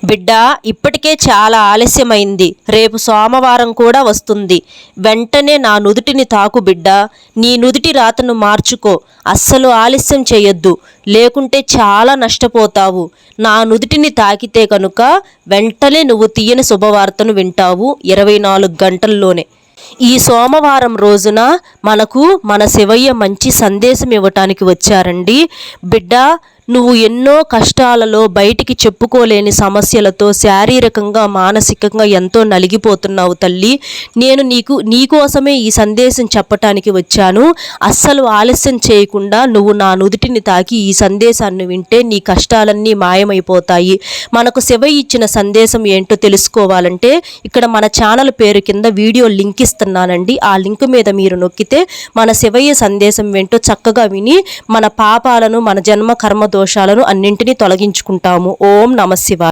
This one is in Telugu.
బిడ్డ, ఇప్పటికే చాలా ఆలస్యమైంది. రేపు సోమవారం కూడా వస్తుంది. వెంటనే నా నుదుటిని తాకు బిడ్డ. నీ నుదిటి రాతను మార్చుకో. అస్సలు ఆలస్యం చేయొద్దు, లేకుంటే చాలా నష్టపోతావు. నా నుదిటిని తాకితే కనుక వెంటనే నువ్వు తీయని శుభవార్తను వింటావు 24 గంటల్లోనే. ఈ సోమవారం రోజున మనకు మన శివయ్య మంచి సందేశం ఇవ్వటానికి వచ్చారండి. బిడ్డ, నువ్వు ఎన్నో కష్టాలలో బయటికి చెప్పుకోలేని సమస్యలతో శారీరకంగా మానసికంగా ఎంతో నలిగిపోతున్నావు తల్లి. నేను నీకోసమే ఈ సందేశం చెప్పటానికి వచ్చాను. అస్సలు ఆలస్యం చేయకుండా నువ్వు నా నుదిటిని తాకి ఈ సందేశాన్ని వింటే నీ కష్టాలన్నీ మాయమైపోతాయి. మనకు శివయ్య ఇచ్చిన సందేశం ఏంటో తెలుసుకోవాలంటే ఇక్కడ మన ఛానల్ పేరు కింద వీడియో లింక్ ఇస్తున్నానండి. ఆ లింక్ మీద మీరు నొక్కితే మన శివయ్య సందేశం ఏంటో చక్కగా విని మన పాపాలను, మన జన్మ కర్మ దోషాలను అన్నింటినీ తొలగించుకుంటాము. ఓం నమః శివాయ.